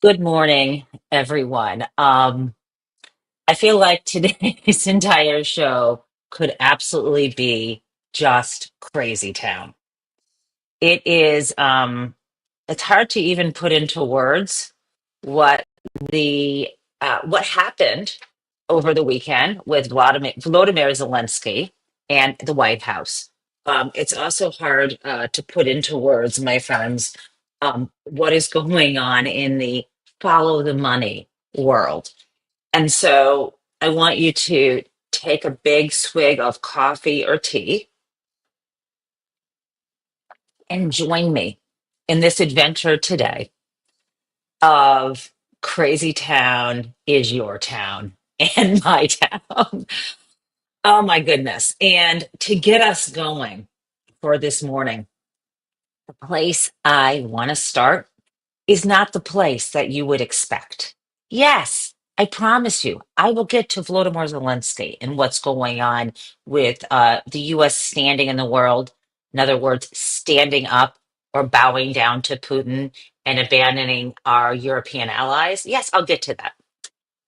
Good morning, everyone. I feel like today's entire show could absolutely be just crazy town. It is, it's hard to even put into words what what happened over the weekend with Volodymyr Zelensky and the White House. It's also hard to put into words, my friends, what is going on in the follow the money world. And so I want you to take a big swig of coffee or tea and join me in this adventure today of Crazy Town is your town and my town. Oh my goodness. And to get us going for this morning, the place I want to start is not the place that you would expect. Yes, I promise you, I will get to Volodymyr Zelensky and what's going on with the U.S. standing in the world. In other words, standing up or bowing down to Putin and abandoning our European allies. Yes, I'll get to that.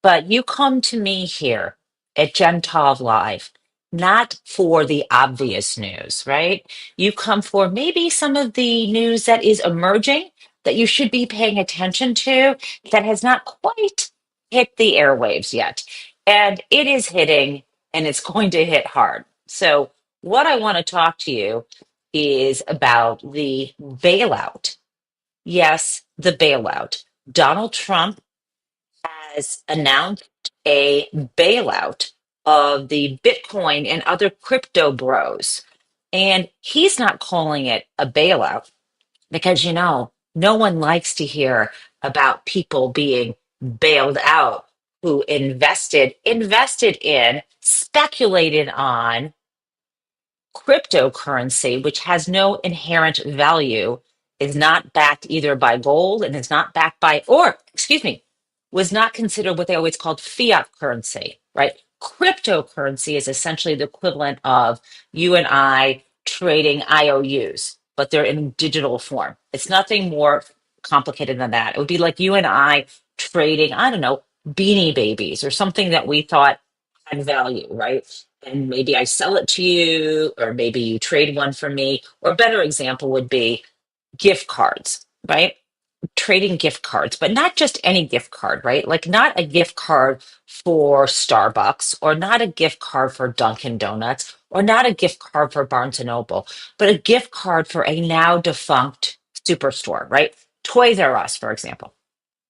But you come to me here at Gentov Live, not for the obvious news, right? You come for maybe some of the news that is emerging that you should be paying attention to that has not quite hit the airwaves yet. And it is hitting and it's going to hit hard. So, what I want to talk to you is about the bailout. Yes, the bailout. Donald Trump has announced a bailout of the Bitcoin and other crypto bros. And he's not calling it a bailout because, no one likes to hear about people being bailed out who invested in, speculated on cryptocurrency, which has no inherent value, is not backed either by gold and is not backed by, or excuse me, was not considered what they always called fiat currency, right? Cryptocurrency is essentially the equivalent of you and I trading IOUs, but they're in digital form. It's nothing more complicated than that. It would be like you and I trading, I don't know, beanie babies or something that we thought had value, right? And maybe I sell it to you, or maybe you trade one for me. Or a better example would be gift cards, right? Trading gift cards, but not just any gift card, right? Like not a gift card for Starbucks, or not a gift card for Dunkin' Donuts, or not a gift card for Barnes and Noble, but a gift card for a now defunct superstore, right? Toys R Us, for example.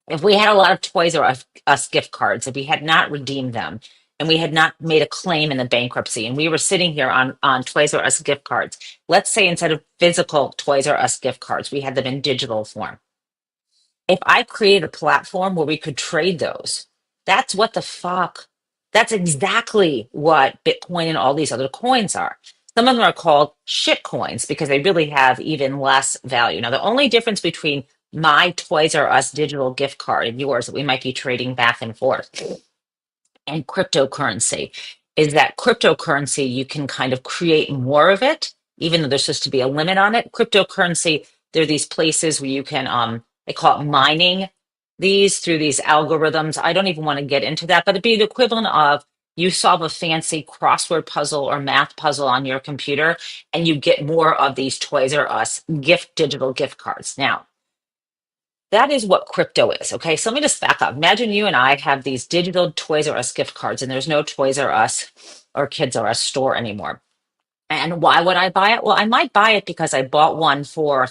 If we had a lot of Toys R Us gift cards, if we had not redeemed them, and we had not made a claim in the bankruptcy, and we were sitting here on Toys R Us gift cards, let's say instead of physical Toys R Us gift cards, we had them in digital form. If I created a platform where we could trade those, that's what the fuck. That's exactly what Bitcoin and all these other coins are. Some of them are called shit coins because they really have even less value. Now, the only difference between my Toys R Us digital gift card and yours that we might be trading back and forth and cryptocurrency is that cryptocurrency, you can kind of create more of it, even though there's supposed to be a limit on it. Cryptocurrency, there are these places where you can, they call it mining these through these algorithms. I don't even want to get into that, but it'd be the equivalent of you solve a fancy crossword puzzle or math puzzle on your computer, and you get more of these Toys R Us digital gift cards. Now, that is what crypto is. Okay. So let me just back up. Imagine you and I have these digital Toys R Us gift cards, and there's no Toys R Us or Kids R Us store anymore. And why would I buy it? Well, I might buy it because I bought one for,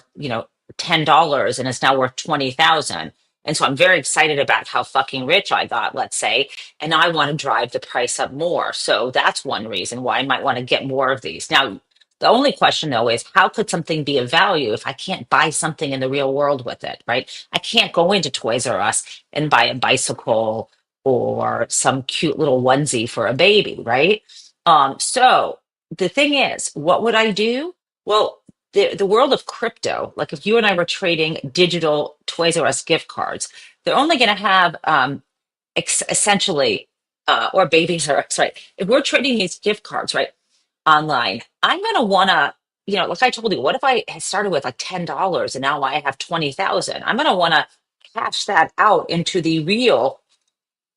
$10 and it's now worth 20,000. And so I'm very excited about how fucking rich I got, let's say, and now I want to drive the price up more. So that's one reason why I might want to get more of these. Now, the only question though is how could something be of value if I can't buy something in the real world with it, right? I can't go into Toys R Us and buy a bicycle or some cute little onesie for a baby, right? So the thing is, what would I do? Well, the world of crypto, like if you and I were trading digital Toys R Us gift cards, they're only going to have essentially, or babies R Us, right? If we're trading these gift cards, right, online, I'm going to want to, like I told you, what if I had started with like $10 and now I have 20,000? I'm going to want to cash that out into the real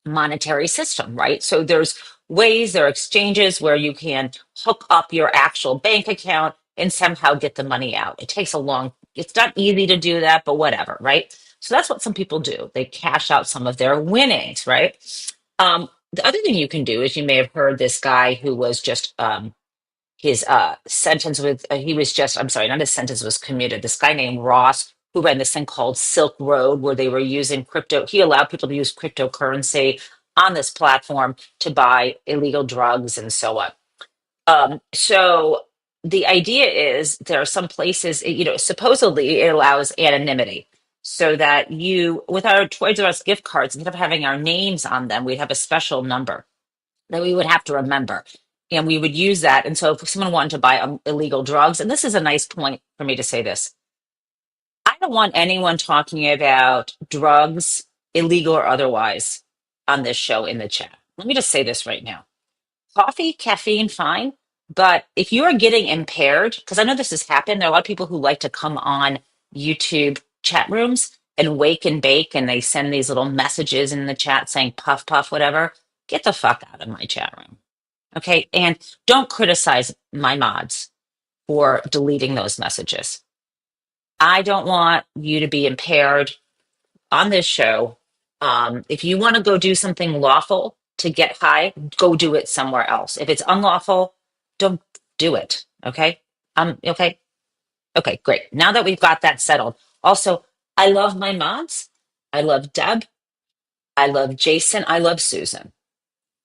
monetary system, right? So there's ways, there are exchanges where you can hook up your actual bank account and somehow get the money out. It takes a long, it's not easy to do that, but whatever, right? So that's what some people do. They cash out some of their winnings, right? The other thing you can do is you may have heard this guy who was just his sentence with he was just I'm sorry, not his sentence was commuted. This guy named Ross who ran this thing called Silk Road, where they were using crypto. He allowed people to use cryptocurrency on this platform to buy illegal drugs and so on. So the idea is there are some places, supposedly it allows anonymity so that you, with our Toys R Us gift cards, instead of having our names on them, we'd have a special number that we would have to remember. And we would use that. And so if someone wanted to buy illegal drugs, and this is a nice point for me to say this, I don't want anyone talking about drugs, illegal or otherwise, on this show in the chat. Let me just say this right now. Coffee, caffeine, fine. But if you are getting impaired, because I know this has happened, there are a lot of people who like to come on YouTube chat rooms and wake and bake, and they send these little messages in the chat saying puff, puff, whatever. Get the fuck out of my chat room. Okay. And don't criticize my mods for deleting those messages. I don't want you to be impaired on this show. If you want to go do something lawful to get high, go do it somewhere else. If it's unlawful, don't do it. Okay. Okay. Okay, great. Now that we've got that settled. Also, I love my mods. I love Deb. I love Jason. I love Susan.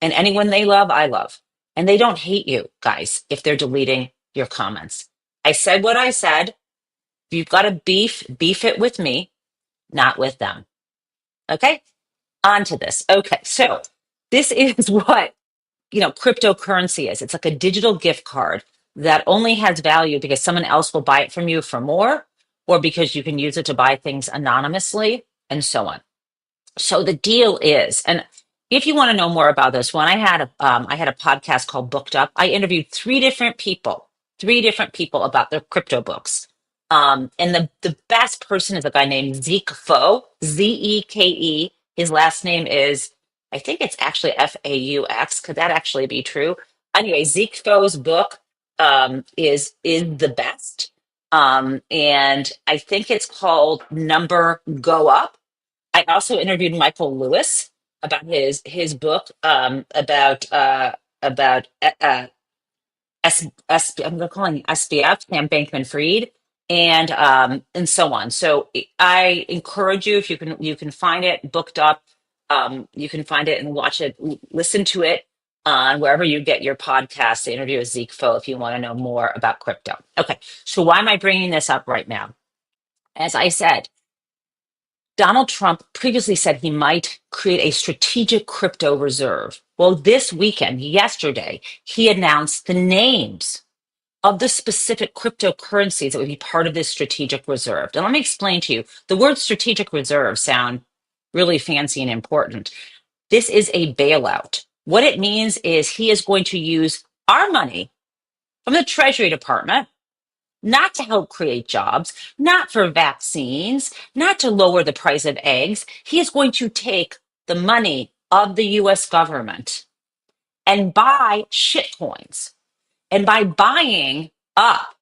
And anyone they love, I love. And they don't hate you guys if they're deleting your comments. I said what I said. If you've got a beef it with me, not with them. Okay, on to this. Okay, so this is what cryptocurrency is. It's like a digital gift card that only has value because someone else will buy it from you for more, or because you can use it to buy things anonymously, and so on. So the deal is, and if you want to know more about this one, I had a podcast called Booked Up. I interviewed three different people about their crypto books. And the best person is a guy named Zeke Faux, Zeke. His last name is, I think it's actually Faux. Could that actually be true? Anyway, Zeke Faux's book is the best. And I think it's called Number Go Up. I also interviewed Michael Lewis about his book about I'm going to call him SBF, Sam Bankman-Fried, and so on. So I encourage you, if you can find it Booked Up. You can find it and watch it, listen to it on wherever you get your podcast. The interview with Zeke Faux if you want to know more about crypto. Okay, so why am I bringing this up right now? As I said, Donald Trump previously said he might create a strategic crypto reserve. Well, this weekend, yesterday, he announced the names of the specific cryptocurrencies that would be part of this strategic reserve. Now, let me explain to you. The word strategic reserve sound really fancy and important. This is a bailout. What it means is he is going to use our money from the Treasury Department not to help create jobs, not for vaccines, not to lower the price of eggs. He is going to take the money of the US government and buy shit coins. And by buying up,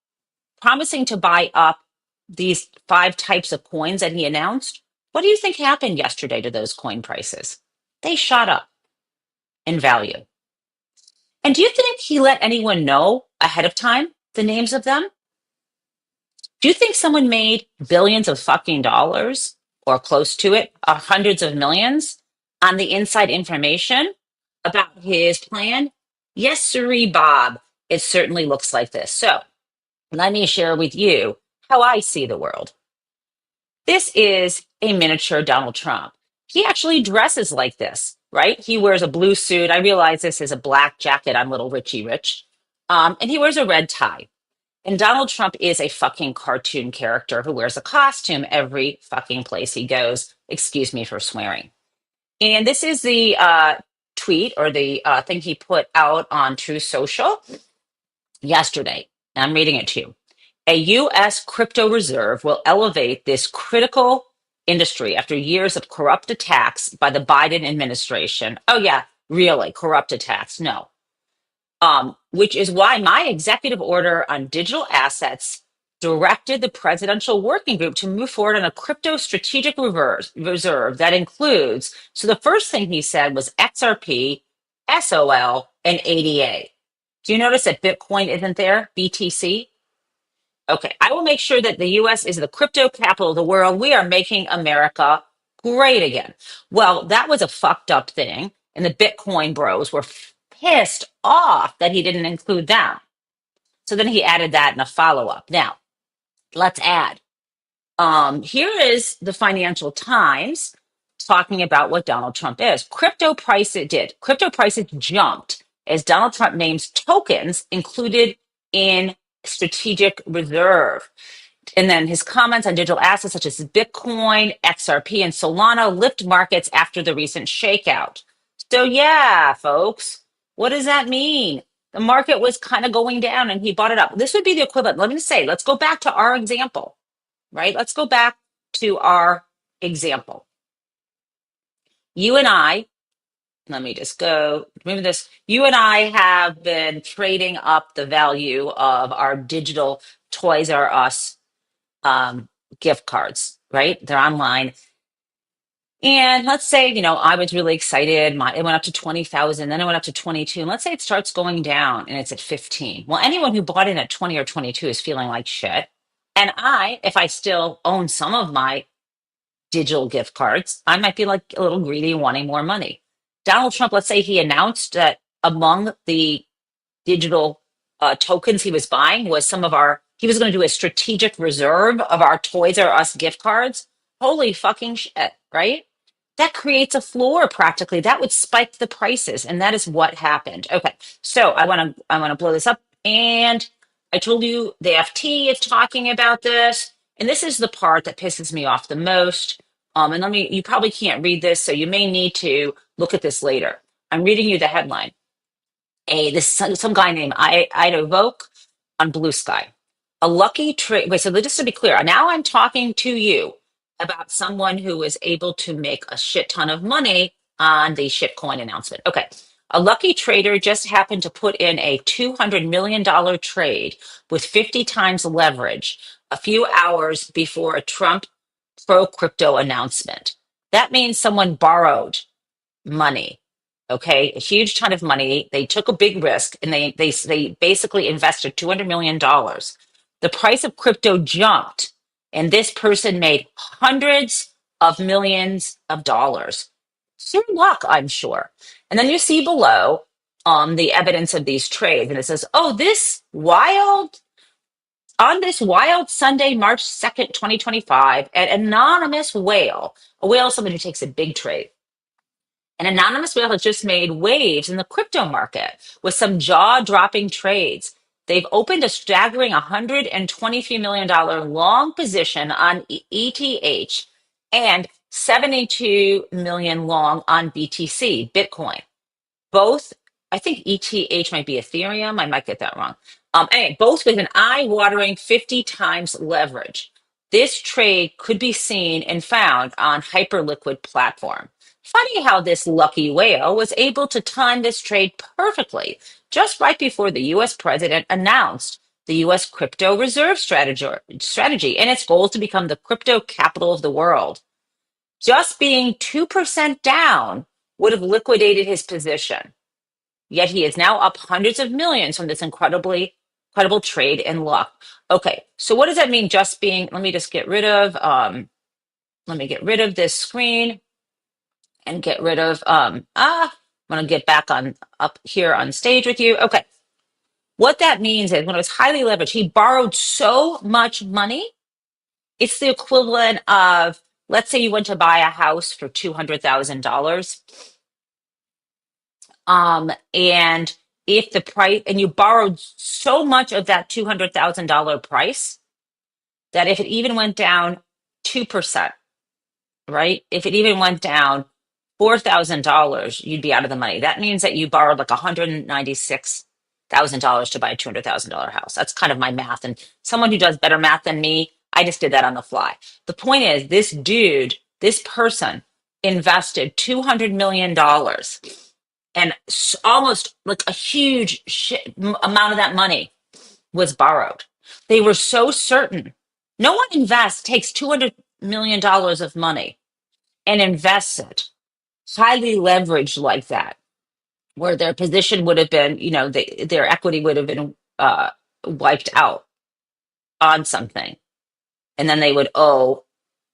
promising to buy up these 5 types of coins that he announced, what do you think happened yesterday to those coin prices? They shot up in value. And do you think he let anyone know ahead of time the names of them? Do you think someone made billions of fucking dollars or close to it, or hundreds of millions on the inside information about his plan? Yes, sirree, Bob. It certainly looks like this. So let me share with you how I see the world. This is a miniature Donald Trump. He actually dresses like this, right? He wears a blue suit. I realize this is a black jacket. I'm little Richie Rich. And he wears a red tie. And Donald Trump is a fucking cartoon character who wears a costume every fucking place he goes. Excuse me for swearing. And this is the tweet or the thing he put out on True Social yesterday. I'm reading it to you. A U.S. crypto reserve will elevate this critical industry after years of corrupt attacks by the Biden administration. Oh, yeah, really, corrupt attacks. No. Which is why my executive order on digital assets directed the presidential working group to move forward on a crypto strategic reserve that includes. So the first thing he said was XRP, SOL, and ADA. Do you notice that Bitcoin isn't there? BTC? Okay, I will make sure that the US is the crypto capital of the world. We are making America great again. Well, that was a fucked up thing. And the Bitcoin bros were pissed off that he didn't include them. So then he added that in a follow up. Now, let's add. Here is the Financial Times talking about what Donald Trump is. Crypto prices jumped as Donald Trump names tokens included in strategic reserve. And then his comments on digital assets such as Bitcoin, XRP, and Solana lift markets after the recent shakeout. So, yeah, folks, what does that mean? The market was kind of going down and he bought it up. This would be the equivalent. Let me say, let's go back to our example, right? Let's go back to our example. You and I, let me just go, remember this. You and I have been trading up the value of our digital Toys R Us gift cards, right? They're online. And let's say, I was really excited. It went up to 20,000, then it went up to 22. And let's say it starts going down and it's at 15. Well, anyone who bought in at 20 or 22 is feeling like shit. And if I still own some of my digital gift cards, I might be like a little greedy, wanting more money. Donald Trump, let's say he announced that among the digital tokens he was buying was he was going to do a strategic reserve of our Toys R Us gift cards. Holy fucking shit, right? That creates a floor practically. That would spike the prices. And that is what happened. Okay. So I want to blow this up. And I told you the FT is talking about this. And this is the part that pisses me off the most. And you probably can't read this, so you may need to look at this later. I'm reading you the headline. Some guy named Ida Voke on Blue Sky. A lucky trade. Wait, so just to be clear, now I'm talking to you about someone who was able to make a shit ton of money on the shitcoin announcement. Okay. A lucky trader just happened to put in a $200 million trade with 50 times leverage a few hours before a Trump pro crypto announcement. That means someone borrowed money. Okay, a huge ton of money. They took a big risk and they basically invested $200 million. The price of crypto jumped, and this person made hundreds of millions of dollars. Sheer luck, I'm sure. And then you see below the evidence of these trades, and it says, on this wild Sunday, March 2nd, 2025, an anonymous whale, a whale is someone who takes a big trade. An anonymous whale has just made waves in the crypto market with some jaw-dropping trades. They've opened a staggering $123 million long position on ETH and 72 million long on BTC, Bitcoin. Both, I think ETH might be Ethereum. I might get that wrong. Anyway, both with an eye-watering 50 times leverage. This trade could be seen and found on Hyperliquid platform. Funny how this lucky whale was able to time this trade perfectly, just right before the US president announced the US crypto reserve strategy and its goal to become the crypto capital of the world. Just being 2% down would have liquidated his position. Yet he is now up hundreds of millions from this incredible trade and luck. Okay, so what does that mean? Let me just get rid of, this screen and get rid of, I'm going to get back up here on stage with you. Okay. What that means is when it was highly leveraged, he borrowed so much money. It's the equivalent of, let's say you went to buy a house for $200,000. And if the price, and you borrowed so much of that $200,000 price that if it even went down 2%, right? If it even went down $4,000, you'd be out of the money. That means that you borrowed like $196,000 to buy a $200,000 house. That's kind of my math. And someone who does better math than me, I just did that on the fly. The point is, this dude, this person invested $200 million and almost like a huge amount of that money was borrowed. They were so certain. No one takes $200 million of money and invests it highly leveraged like that, where their position would have been, their equity would have been wiped out on something. And then they would owe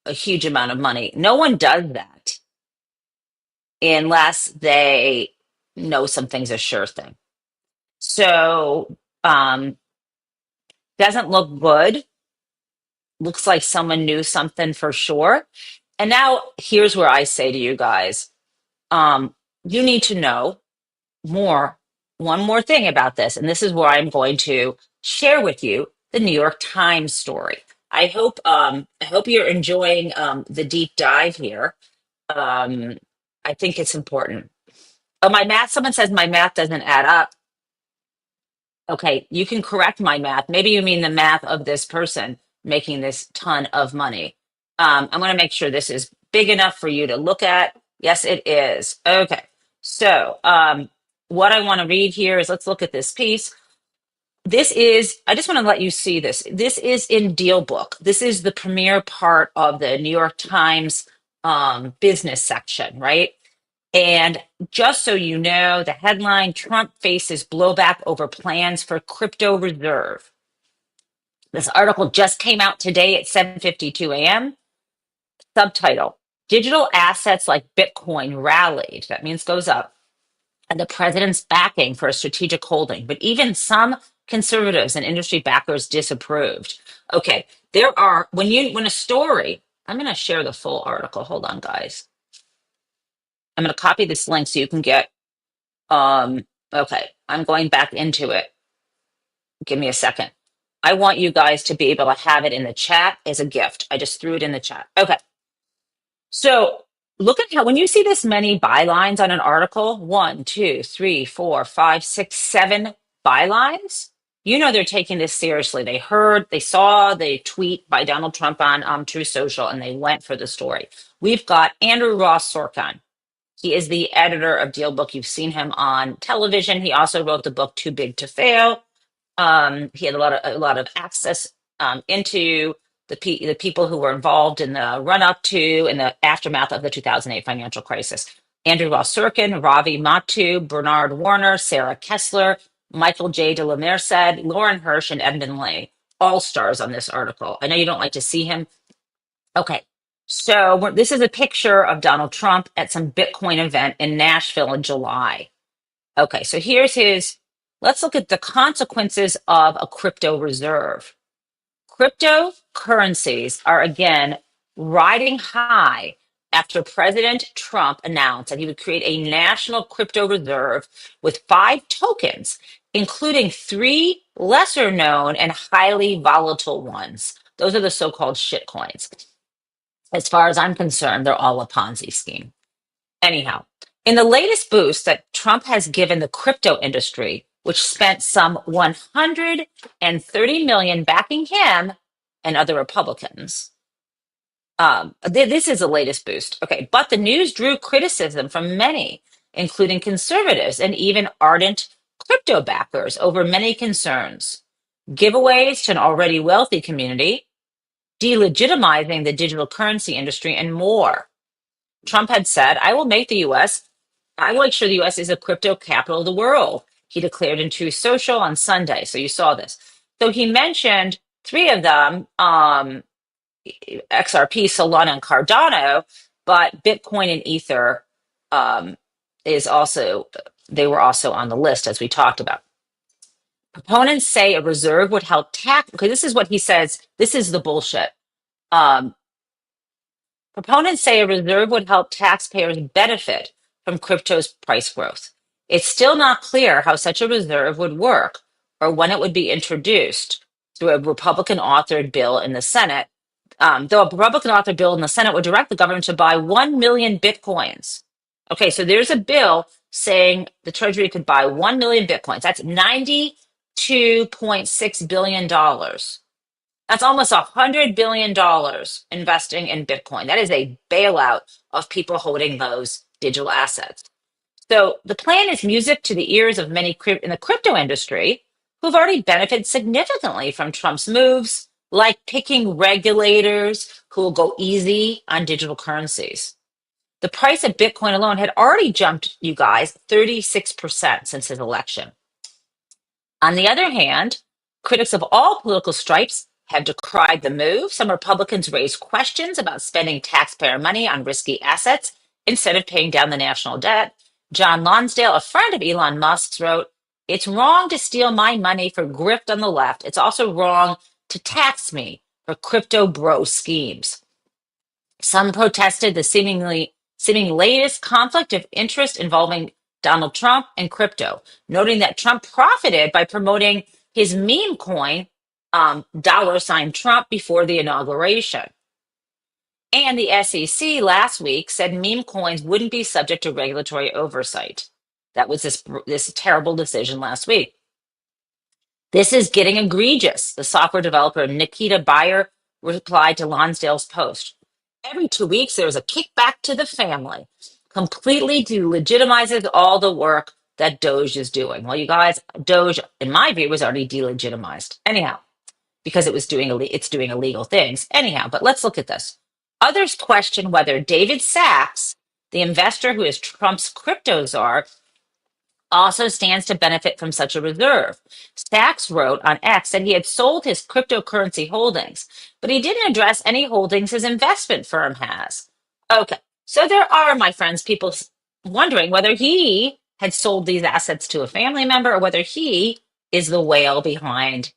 a huge amount of money. No one does that unless they know something's a sure thing. So, doesn't look good. Looks like someone knew something for sure. And now here's where I say to you guys, you need to know more, one more thing about this. And this is where I'm going to share with you the New York Times story. I hope you're enjoying the deep dive here. Um, I think it's important. Oh, my math, someone says my math doesn't add up. Okay, you can correct my math. Maybe you mean the math of this person making this ton of money. I'm going to make sure this is big enough for you to look at. Yes, it is. Okay, so what I want to read here is, let's look at this piece. I just want to let you see this. This is in Deal Book. This is the premier part of the New York Times business section, right? And just so you know, the headline, Trump faces blowback over plans for crypto reserve. This article just came out today at 7:52 a.m. Subtitle, digital assets like Bitcoin rallied. That means goes up. And the president's backing for a strategic holding. But even some conservatives and industry backers disapproved. Okay, when a story, I'm going to share the full article. Hold on, guys. I'm going to copy this link so you can get, okay, I'm going back into it. Give me a second. I want you guys to be able to have it in the chat as a gift. I just threw it in the chat. Okay. So look at how, when you see this many bylines on an article, 1, 2, 3, 4, 5, 6, 7 bylines, you know they're taking this seriously. They saw the tweet by Donald Trump on Truth Social, and they went for the story. We've got Andrew Ross Sorkin. He is the editor of Deal Book. You've seen him on television. He also wrote the book Too Big to Fail. He had a lot of access into the people who were involved in the run up to and the aftermath of the 2008 financial crisis. Andrew Ross Sorkin, Ravi Matu, Bernard Warner, Sarah Kessler, Michael J. de la Merced, Lauren Hirsch, and Edmund Lay, all stars on this article. I know you don't like to see him. Okay, so this is a picture of Donald Trump at some Bitcoin event in Nashville in July. Okay, so let's look at the consequences of a crypto reserve. Cryptocurrencies are again riding high after President Trump announced that he would create a national crypto reserve with 5 tokens, including 3 lesser known and highly volatile ones. Those are the so-called shitcoins. As far as I'm concerned, they're all a Ponzi scheme. Anyhow, in the latest boost that Trump has given the crypto industry, which spent some $130 million backing him and other Republicans, this is the latest boost. Okay, but the news drew criticism from many, including conservatives and even ardent crypto backers, over many concerns: giveaways to an already wealthy community, delegitimizing the digital currency industry, and more. Trump had said, I will make sure the US is a crypto capital of the world, he declared in Truth Social on Sunday. So you saw this. So he mentioned 3 of them, XRP, Solana, and Cardano, but Bitcoin and Ether they were also on the list, as we talked about. Proponents say a reserve would help tax, okay, this is what he says, this is the bullshit. Proponents say a reserve would help taxpayers benefit from crypto's price growth. It's still not clear how such a reserve would work or when it would be introduced through a Republican-authored bill in the Senate, though a Republican-authored bill in the Senate would direct the government to buy 1 million Bitcoins. Okay, so there's a bill saying the Treasury could buy 1 million Bitcoins. That's $92.6 billion. That's almost $100 billion investing in Bitcoin. That is a bailout of people holding those digital assets. So the plan is music to the ears of many in the crypto industry who've already benefited significantly from Trump's moves, like picking regulators who will go easy on digital currencies. The price of Bitcoin alone had already jumped, you guys, 36% since his election. On the other hand, critics of all political stripes have decried the move. Some Republicans raised questions about spending taxpayer money on risky assets instead of paying down the national debt. John Lonsdale, a friend of Elon Musk's, wrote, "It's wrong to steal my money for grift on the left. It's also wrong to tax me for crypto bro schemes." Some protested the seeming latest conflict of interest involving Donald Trump and crypto, noting that Trump profited by promoting his meme coin, $ Trump, before the inauguration. And the SEC last week said meme coins wouldn't be subject to regulatory oversight. That was this terrible decision last week. This is getting egregious, the software developer Nikita Bayer replied to Lonsdale's post. Every 2 weeks, there's a kickback to the family. Completely delegitimizes all the work that Doge is doing. Well, you guys, Doge, in my view, was already delegitimized. Anyhow, because it's doing illegal things. Anyhow, but let's look at this. Others question whether David Sachs, the investor who is Trump's crypto czar, also stands to benefit from such a reserve. Sachs wrote on X that he had sold his cryptocurrency holdings, but he didn't address any holdings his investment firm has. Okay, so there are, my friends, people wondering whether he had sold these assets to a family member or whether he is the whale behind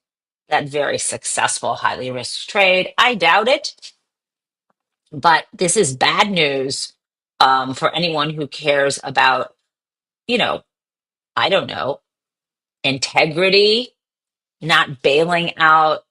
that very successful, highly risked trade. I doubt it, but this is bad news for anyone who cares about, you know, I don't know, integrity, not bailing out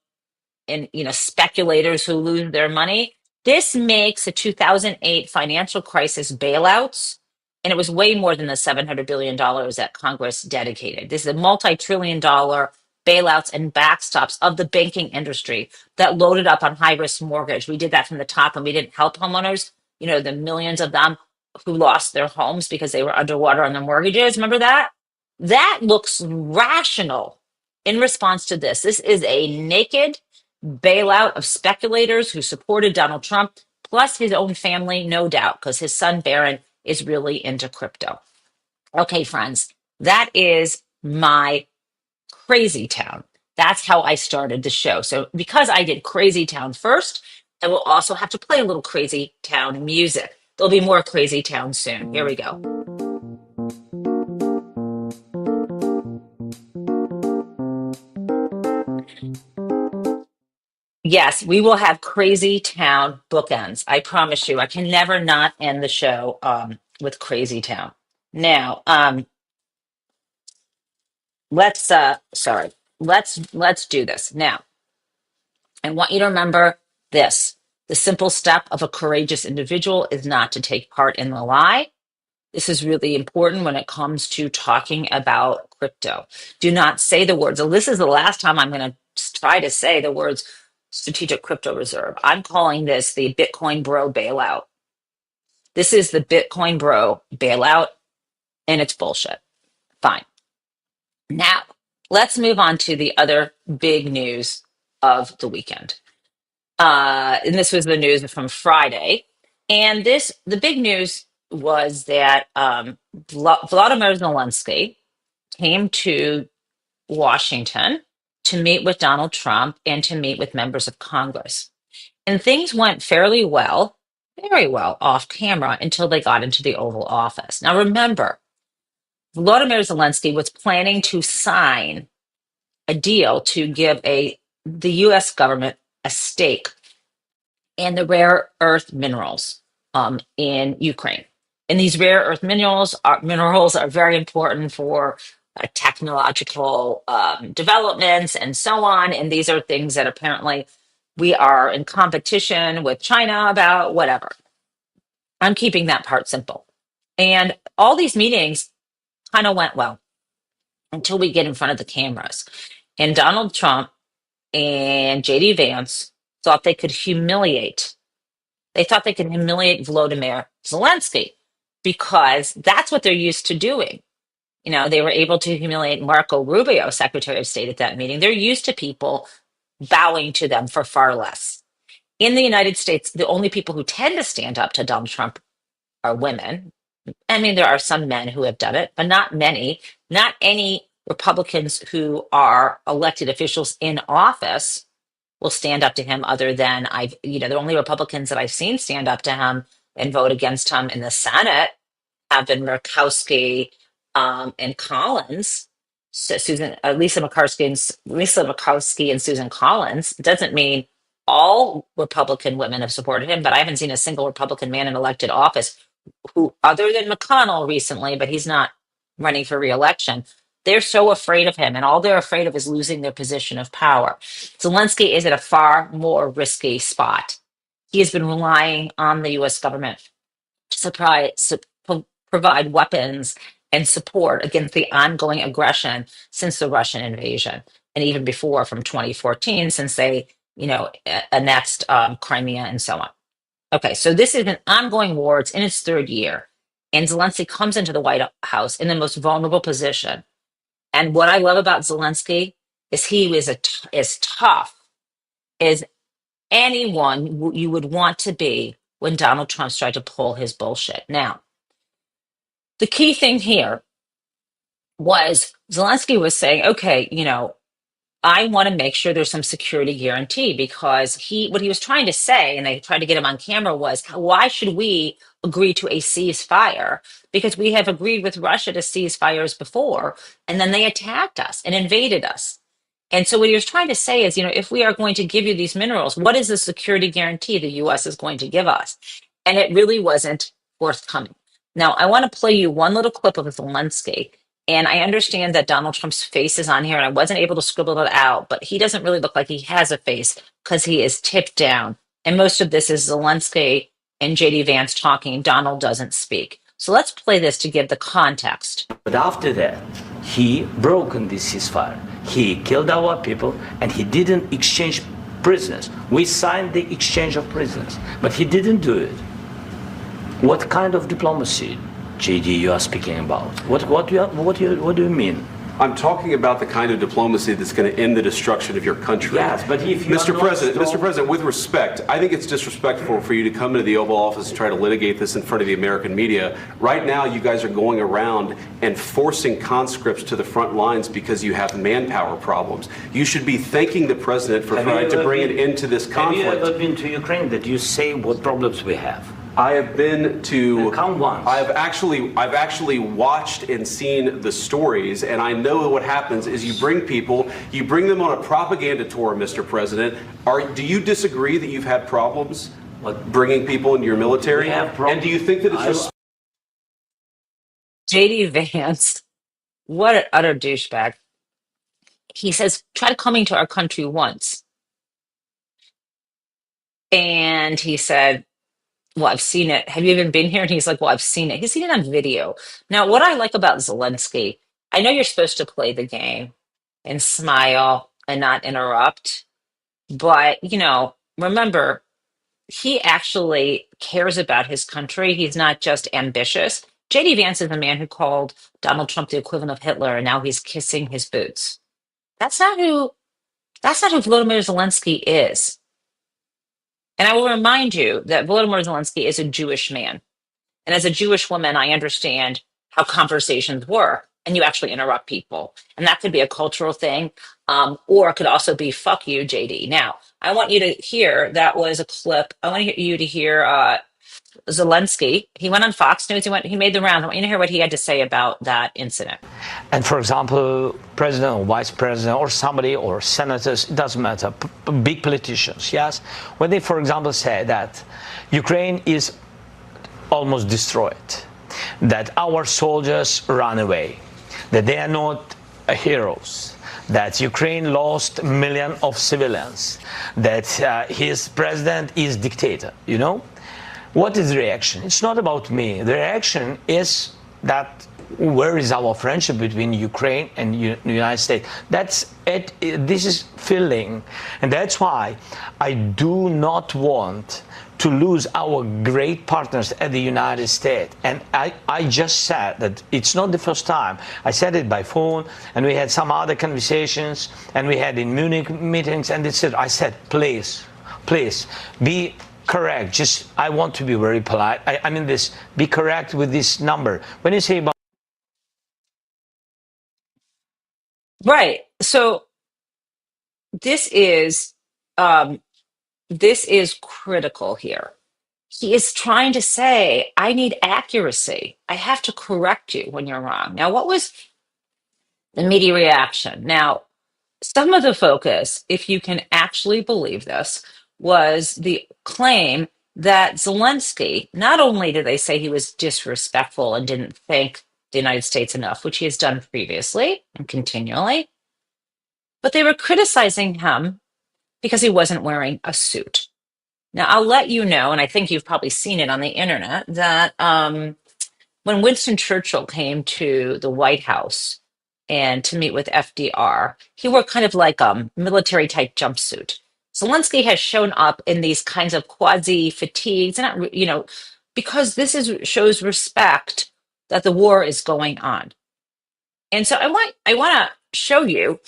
and speculators who lose their money. This makes the 2008 financial crisis bailouts, and it was way more than the $700 billion that Congress dedicated. This is a multi-trillion-dollar bailouts and backstops of the banking industry that loaded up on high-risk mortgage. We did that from the top, and we didn't help homeowners, the millions of them who lost their homes because they were underwater on their mortgages. Remember that? That looks rational in response to this. This is a naked bailout of speculators who supported Donald Trump, plus his own family, no doubt, because his son Barron is really into crypto. Okay, friends, that is my crazy town. That's how I started the show. So because I did crazy town first, I will also have to play a little crazy town music. There'll be more crazy town soon. Here we go. Yes, we will have crazy town bookends. I promise you. I can never not end the show with crazy town. Now, let's do this. Now, I want you to remember this. The simple step of a courageous individual is not to take part in the lie. This is really important when it comes to talking about crypto. Do not say the words. This is the last time I'm going to try to say the words strategic crypto reserve. I'm calling this the Bitcoin bro bailout. This is the Bitcoin bro bailout, and it's bullshit. Fine. Now, let's move on to the other big news of the weekend. And this was the news from Friday. And the big news was that Vladimir Zelenskyy came to Washington to meet with Donald Trump and to meet with members of Congress. And things went fairly well, very well off camera until they got into the Oval Office. Now, remember, Volodymyr Zelensky was planning to sign a deal to give the U.S. government a stake in the rare earth minerals in Ukraine. And these rare earth minerals are very important for technological developments and so on. And these are things that apparently we are in competition with China about, whatever. I'm keeping that part simple. And all these meetings kind of went well until we get in front of the cameras. And Donald Trump and JD Vance thought they could humiliate. They thought they could humiliate Volodymyr Zelensky because that's what they're used to doing. You know, they were able to humiliate Marco Rubio, Secretary of State, at that meeting. They're used to people bowing to them for far less. In the United States, the only people who tend to stand up to Donald Trump are women. I mean, there are some men who have done it, but not many. Not any Republicans who are elected officials in office will stand up to him other than the only Republicans that I've seen stand up to him and vote against him in the Senate have been Murkowski and Collins. So Lisa Murkowski and Susan Collins. It doesn't mean all Republican women have supported him, but I haven't seen a single Republican man in elected office who, other than McConnell recently, but he's not running for reelection. They're so afraid of him, and all they're afraid of is losing their position of power. Zelensky is at a far more risky spot. He has been relying on the U.S. government to provide weapons and support against the ongoing aggression since the Russian invasion, and even before, from 2014, since they, annexed Crimea and so on. Okay, so this is an ongoing war. It's in its third year, and Zelensky comes into the White House in the most vulnerable position. And what I love about Zelensky is he is as tough as anyone you would want to be when Donald Trump tried to pull his bullshit. Now, the key thing here was Zelensky was saying, okay, I want to make sure there's some security guarantee, because what he was trying to say, and they tried to get him on camera, was why should we agree to a ceasefire? Because we have agreed with Russia to ceasefires before, and then they attacked us and invaded us. And so what he was trying to say is, if we are going to give you these minerals, what is the security guarantee the U.S. is going to give us? And it really wasn't forthcoming. Now, I want to play you one little clip of Zelensky. And I understand that Donald Trump's face is on here, and I wasn't able to scribble it out, but he doesn't really look like he has a face because he is tipped down. And most of this is Zelensky and JD Vance talking. Donald doesn't speak. So let's play this to give the context. But after that, he broken this ceasefire. He killed our people, and he didn't exchange prisoners. We signed the exchange of prisoners, but he didn't do it. What kind of diplomacy, JD, you are speaking about? What do you mean? I'm talking about the kind of diplomacy that's going to end the destruction of your country. Yes, but if you Mr. President, with respect, I think it's disrespectful for you to come into the Oval Office and try to litigate this in front of the American media. Right now, you guys are going around and forcing conscripts to the front lines because you have manpower problems. You should be thanking the president for trying to bring an end to this conflict. Have you ever been to Ukraine that you say what problems we have? I have been to. Count once. I've actually watched and seen the stories, and I know what happens is you bring them on a propaganda tour, Mr. President. Do you disagree that you've had problems bringing people into your military? We have problems. And do you think that it's JD Vance, what an utter douchebag. He says, try coming to our country once. And he said, well, I've seen it. Have you even been here? And he's like, well, I've seen it. He's seen it on video. Now, what I like about Zelensky, I know you're supposed to play the game and smile and not interrupt. But, remember, he actually cares about his country. He's not just ambitious. JD Vance is a man who called Donald Trump the equivalent of Hitler, and now he's kissing his boots. That's not who Volodymyr Zelensky is. And I will remind you that Volodymyr Zelensky is a Jewish man. And as a Jewish woman, I understand how conversations work, and you actually interrupt people. And that could be a cultural thing, or it could also be, fuck you, JD. Now, I want you to hear, that was a clip. I want you to hear Zelensky. He went on Fox News. He made the rounds. I want you to hear what he had to say about that incident. And for example, president or vice president or somebody or senators, it doesn't matter, big politicians, yes? When they, for example, say that Ukraine is almost destroyed, that our soldiers run away, that they are not heroes, that Ukraine lost millions of civilians, that his president is dictator, What is the reaction? It's not about me. The reaction is that where is our friendship between Ukraine and the United States? That's it. This is filling, and that's why I do not want to lose our great partners at the United States. And I just said that it's not the first time. I said it by phone, and we had some other conversations, and we had in Munich meetings, and I said, please, be correct. Just, I want to be very polite. I mean this, be correct with this number. When you say about... Right. So this is um, this is critical here. He is trying to say, I need accuracy. I have to correct you when you're wrong. Now, what was the media reaction? Now, some of the focus, if you can actually believe this, was the claim that Zelensky, not only did they say he was disrespectful and didn't thank the United States enough, which he has done previously and continually, but they were criticizing him because he wasn't wearing a suit. Now, I'll let you know, and I think you've probably seen it on the internet, that when Winston Churchill came to the White House and to meet with FDR, he wore kind of like a military type jumpsuit. Zelensky has shown up in these kinds of quasi fatigues, not, because this shows respect that the war is going on. And so I want to show you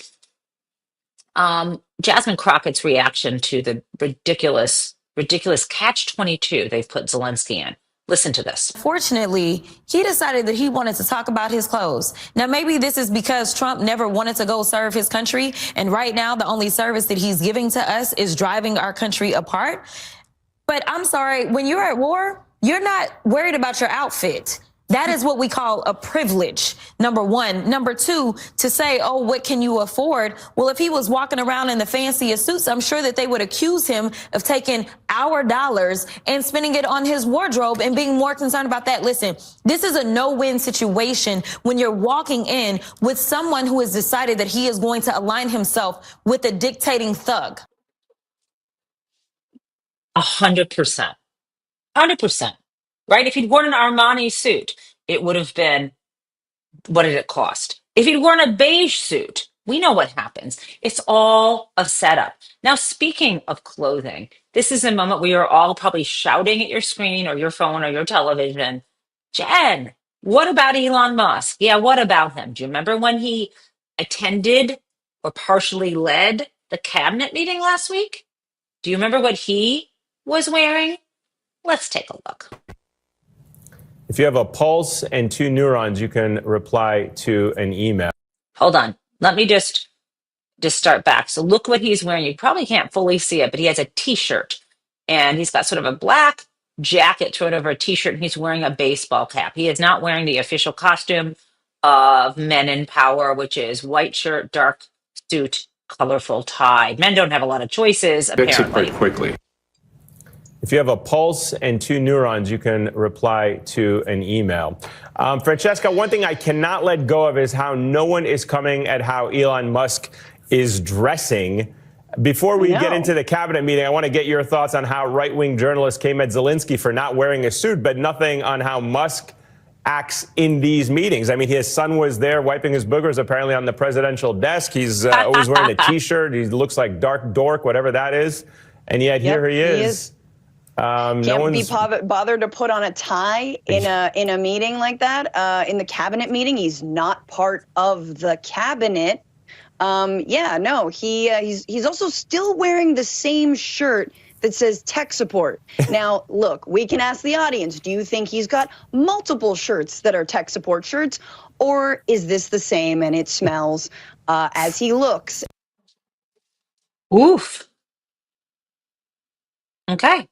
Jasmine Crockett's reaction to the ridiculous catch-22 they've put Zelensky in. Listen to this. Fortunately, he decided that he wanted to talk about his clothes. Now, maybe this is because Trump never wanted to go serve his country, and right now the only service that he's giving to us is driving our country apart. But I'm sorry, when you're at war, you're not worried about your outfit. That is what we call a privilege, number one. Number two, to say, oh, what can you afford? Well, if he was walking around in the fanciest suits, I'm sure that they would accuse him of taking our dollars and spending it on his wardrobe and being more concerned about that. Listen, this is a no-win situation when you're walking in with someone who has decided that he is going to align himself with a dictating thug. 100%. 100%. Right? If he'd worn an Armani suit, it would have been, what did it cost? If he'd worn a beige suit, we know what happens. It's all a setup. Now, speaking of clothing, this is a moment where you're all probably shouting at your screen or your phone or your television. Jen, what about Elon Musk? Yeah, what about him? Do you remember when he attended or partially led the cabinet meeting last week? Do you remember what he was wearing? Let's take a look. If you have a pulse and 2 neurons, you can reply to an email. Hold on. Let me just start back. So look what he's wearing. You probably can't fully see it, but he has a t-shirt and he's got sort of a black jacket thrown over a t-shirt and he's wearing a baseball cap. He is not wearing the official costume of Men in Power, which is white shirt, dark suit, colorful tie. Men don't have a lot of choices, apparently. Fix it quite quickly. If you have a pulse and 2 neurons, you can reply to an email. Francesca, one thing I cannot let go of is how no one is coming at how Elon Musk is dressing. Before we get into the cabinet meeting, I want to get your thoughts on how right-wing journalists came at Zelensky for not wearing a suit, but nothing on how Musk acts in these meetings. I mean, his son was there wiping his boogers apparently on the presidential desk. He's always wearing a T-shirt. He looks like dark dork, whatever that is. And yet here he is. Can't be bothered to put on a tie in a meeting like that. In the cabinet meeting, he's not part of the cabinet. He's also still wearing the same shirt that says tech support. Now, look, we can ask the audience, do you think he's got multiple shirts that are tech support shirts, or is this the same and it smells as he looks? Oof. Okay.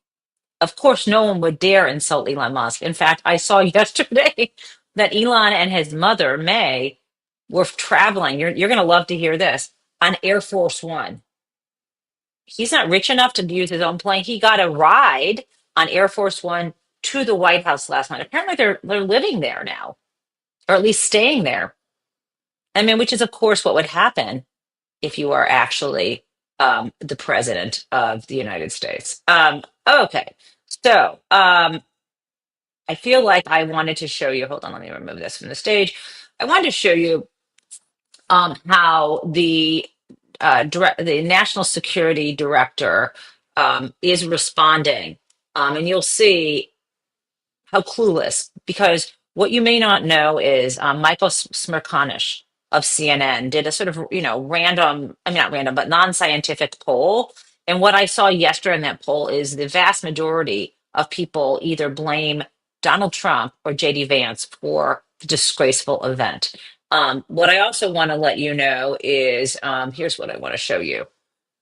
Of course, no one would dare insult Elon Musk. In fact, I saw yesterday that Elon and his mother, May, were traveling. You're going to love to hear this, on Air Force One. He's not rich enough to use his own plane. He got a ride on Air Force One to the White House last night. Apparently, they're living there now, or at least staying there. I mean, which is, of course, what would happen if you are actually the president of the United States. Okay. So I feel like I wanted to show you, hold on, let me remove this from the stage. I wanted to show you how the National Security Director is responding. And you'll see how clueless, because what you may not know is Michael Smerconish of CNN did a sort of, random, I mean, not random, but non-scientific poll. And what I saw yesterday in that poll is the vast majority of people either blame Donald Trump or JD Vance for the disgraceful event. What I also want to let you know is, here's what I want to show you.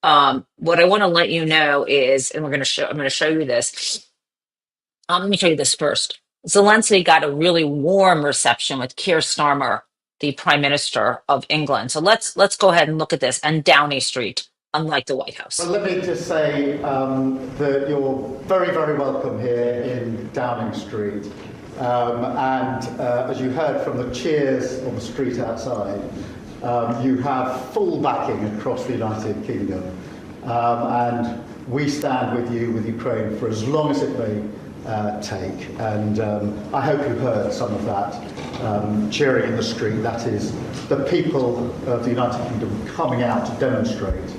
What I want to let you know is, and I'm going to show you this. Let me show you this first. Zelensky got a really warm reception with Keir Starmer, the Prime Minister of England. So let's go ahead and look at this. And Downing Street, unlike the White House. Well, let me just say that you're very, very welcome here in Downing Street. As you heard from the cheers on the street outside, you have full backing across the United Kingdom. And we stand with you, with Ukraine, for as long as it may take. And I hope you heard some of that cheering in the street. That is the people of the United Kingdom coming out to demonstrate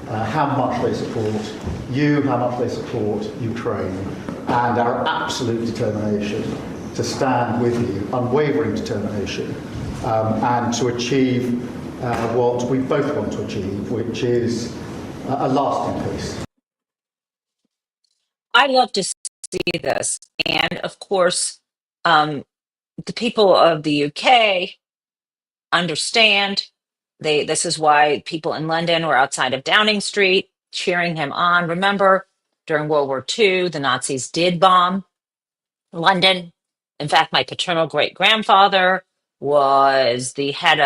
how much they support you, how much they support Ukraine, and our absolute determination to stand with you, unwavering determination, and to achieve what we both want to achieve, which is a lasting peace. I love to see this. And of course, the people of the UK understand. This is why people in London were outside of Downing Street cheering him on. Remember, during World War II, the Nazis did bomb London. In fact, my paternal great grandfather was the head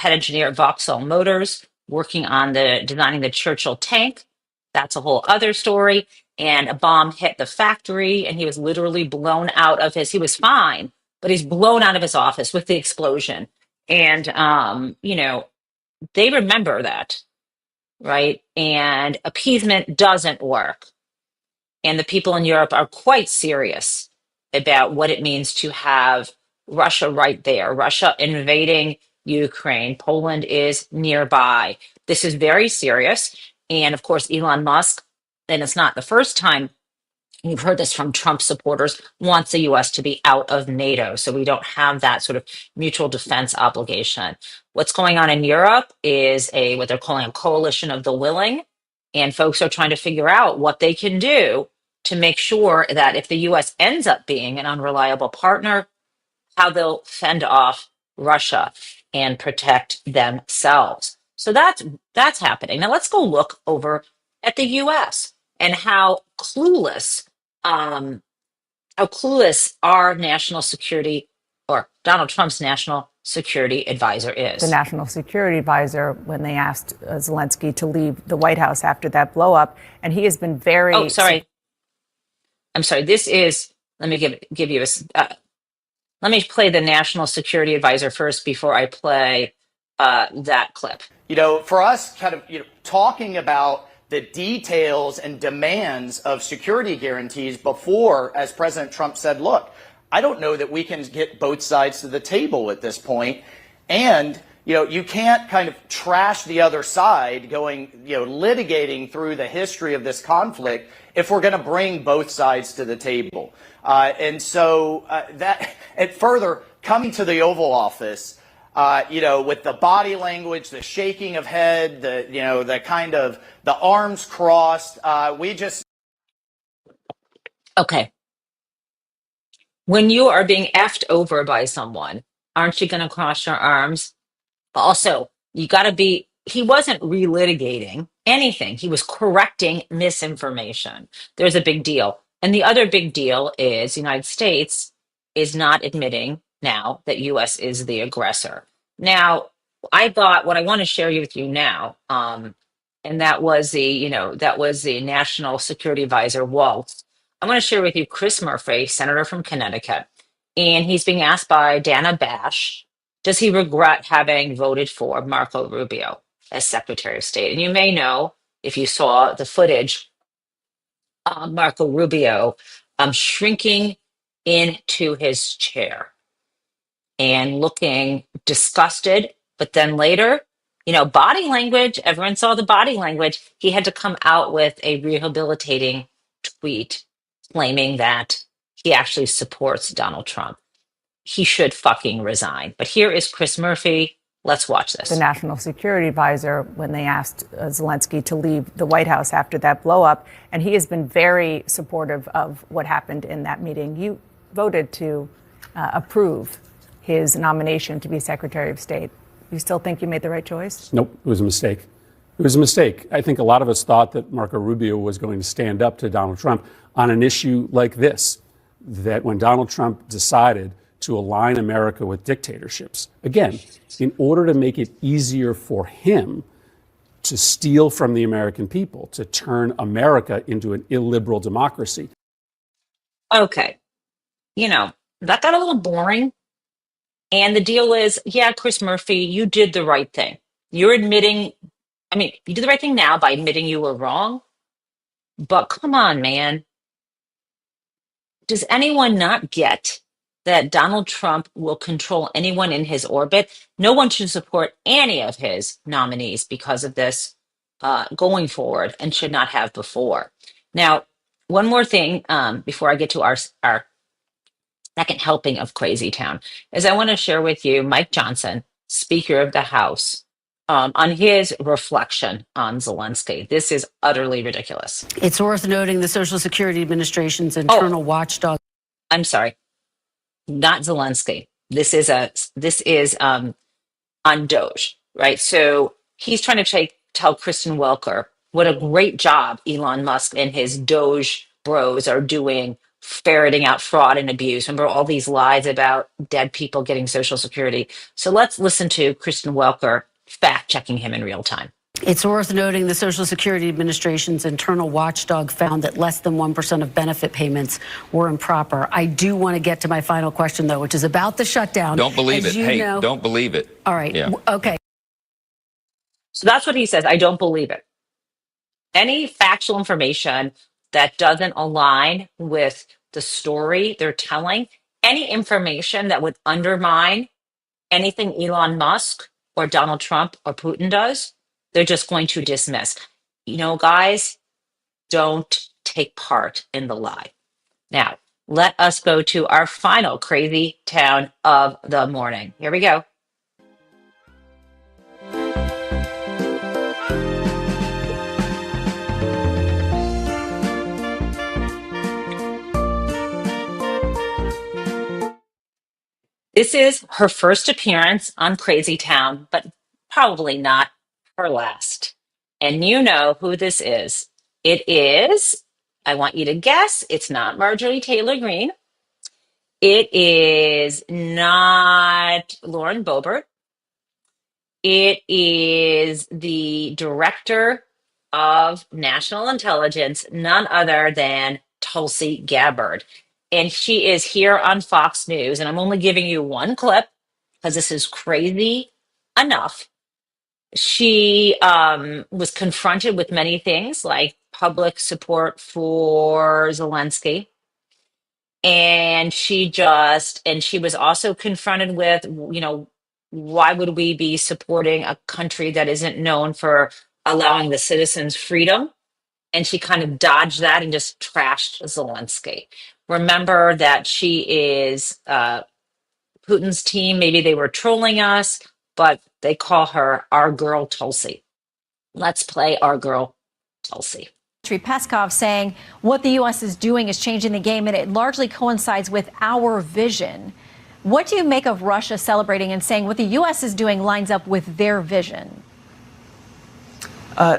engineer at Vauxhall Motors, working on designing the Churchill tank. That's a whole other story. And a bomb hit the factory, and he was literally blown out of he was fine, but he's blown out of his office with the explosion. And, they remember that, right? And appeasement doesn't work. And the people in Europe are quite serious about what it means to have Russia right there, Russia invading Ukraine. Poland is nearby. This is very serious. And of course, Elon Musk, and it's not the first time you've heard this from Trump supporters, wants the US to be out of NATO. So we don't have that sort of mutual defense obligation. What's going on in Europe is what they're calling a coalition of the willing. And folks are trying to figure out what they can do to make sure that if the US ends up being an unreliable partner, how they'll fend off Russia and protect themselves. So that's happening. Now let's go look over at the US and how clueless our national security, or Donald Trump's national security advisor is. The national security advisor, when they asked Zelensky to leave the White House after that blow up, and he has been very. Oh, sorry. I'm sorry. This is. Let me give you a. Let me play the national security advisor first before I play that clip. For us, kind of talking about the details and demands of security guarantees before, as President Trump said, look, I don't know that we can get both sides to the table at this point. And, you can't kind of trash the other side litigating through the history of this conflict if we're going to bring both sides to the table. And further, coming to the Oval Office, with the body language, the shaking of head, the kind of the arms crossed, Okay. When you are being effed over by someone, aren't you going to cross your arms? Also, he wasn't relitigating anything. He was correcting misinformation. There's a big deal. And the other big deal is the United States is not admitting now that US is the aggressor. Now, I thought what I want to share with you now, and that was the National Security Advisor, Waltz. I want to share with you Chris Murphy, senator from Connecticut, and he's being asked by Dana Bash, does he regret having voted for Marco Rubio as Secretary of State? And you may know, if you saw the footage, Marco Rubio shrinking into his chair and looking disgusted. But then later, body language, everyone saw the body language. He had to come out with a rehabilitating tweet claiming that he actually supports Donald Trump. He should fucking resign. But here is Chris Murphy. Let's watch this. The national security advisor, when they asked Zelenskyy to leave the White House after that blow up, and he has been very supportive of what happened in that meeting. You voted to approve his nomination to be Secretary of State. You still think you made the right choice? Nope, it was a mistake. It was a mistake. I think a lot of us thought that Marco Rubio was going to stand up to Donald Trump on an issue like this, that when Donald Trump decided to align America with dictatorships, again, in order to make it easier for him to steal from the American people, to turn America into an illiberal democracy. Okay. That got a little boring. And the deal is, yeah, Chris Murphy, you did the right thing. You're admitting, you did the right thing now by admitting you were wrong. But come on, man. Does anyone not get that Donald Trump will control anyone in his orbit? No one should support any of his nominees because of this going forward, and should not have before. Now, one more thing before I get to our second helping of Crazy Town is I want to share with you Mike Johnson, Speaker of the House, on his reflection on Zelenskyy. This is utterly ridiculous. It's worth noting the Social Security Administration's internal watchdog. I'm sorry, not Zelenskyy. This is on Doge, right? So he's trying to tell Kristen Welker what a great job Elon Musk and his Doge bros are doing, ferreting out fraud and abuse. Remember all these lies about dead people getting Social Security. So let's listen to Kristen Welker fact checking him in real time. It's worth noting the Social Security Administration's internal watchdog found that less than 1% of benefit payments were improper. I do want to get to my final question, though, which is about the shutdown. Don't believe it. Hey, don't believe it. All right. Yeah. Okay. So that's what he says. I don't believe it. Any factual information that doesn't align with the story they're telling, any information that would undermine anything Elon Musk or Donald Trump or Putin does, they're just going to dismiss. Guys, don't take part in the lie. Now, let us go to our final Crazy Town of the morning. Here we go. This is her first appearance on Crazy Town, but probably not her last. And you know who this is. It is, I want you to guess, it's not Marjorie Taylor Greene. It is not Lauren Boebert. It is the director of national intelligence, none other than Tulsi Gabbard. And she is here on Fox News. And I'm only giving you one clip because this is crazy enough. She was confronted with many things like public support for Zelenskyy. And she was also confronted with, why would we be supporting a country that isn't known for allowing the citizens freedom? And she kind of dodged that and just trashed Zelenskyy. Remember that she is Putin's team. Maybe they were trolling us, but they call her our girl Tulsi. Let's play our girl Tulsi. Peskov saying what the U.S. is doing is changing the game, and it largely coincides with our vision. What do you make of Russia celebrating and saying what the U.S. is doing lines up with their vision?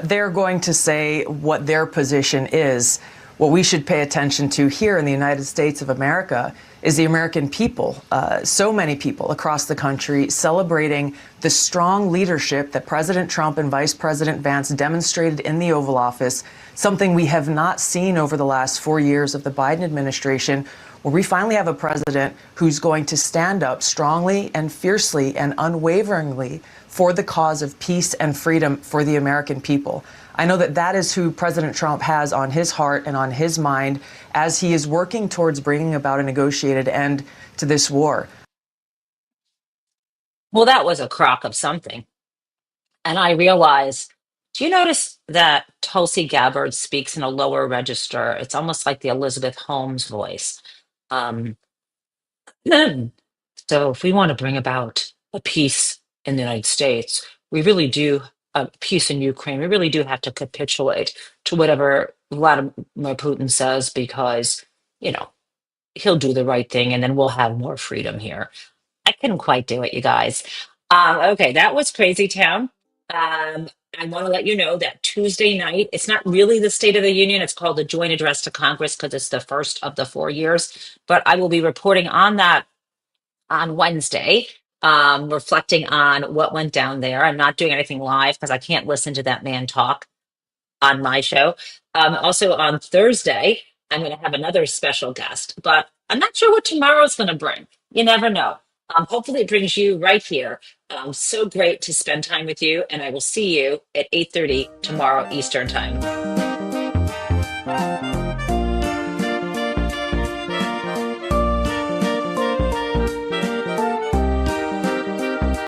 They're going to say what their position is. What we should pay attention to here in the United States of America is the American people, so many people across the country celebrating the strong leadership that President Trump and Vice President Vance demonstrated in the Oval Office, something we have not seen over the last 4 years of the Biden administration, where we finally have a president who's going to stand up strongly and fiercely and unwaveringly for the cause of peace and freedom for the American people. I know that that is who President Trump has on his heart and on his mind as he is working towards bringing about a negotiated end to this war. Well, that was a crock of something. And I realized, do you notice that Tulsi Gabbard speaks in a lower register? It's almost like the Elizabeth Holmes voice. Um, so if we want to bring about a peace in the United States, we really do, a peace in Ukraine, we really do have to capitulate to whatever Vladimir Putin says, because, you know, he'll do the right thing and then we'll have more freedom here. I couldn't quite do it, you guys. Okay, that was Crazy Town. I want to let you know that Tuesday night, it's not really the State of the Union. It's called the Joint Address to Congress because it's the first of the 4 years. But I will be reporting on that on Wednesday, reflecting on what went down there. I'm not doing anything live because I can't listen to that man talk on my show. Also on Thursday, I'm going to have another special guest, but I'm not sure what tomorrow's going to bring. You never know. Hopefully it brings you right here. So great to spend time with you, and I will see you at 8:30 tomorrow Eastern Time.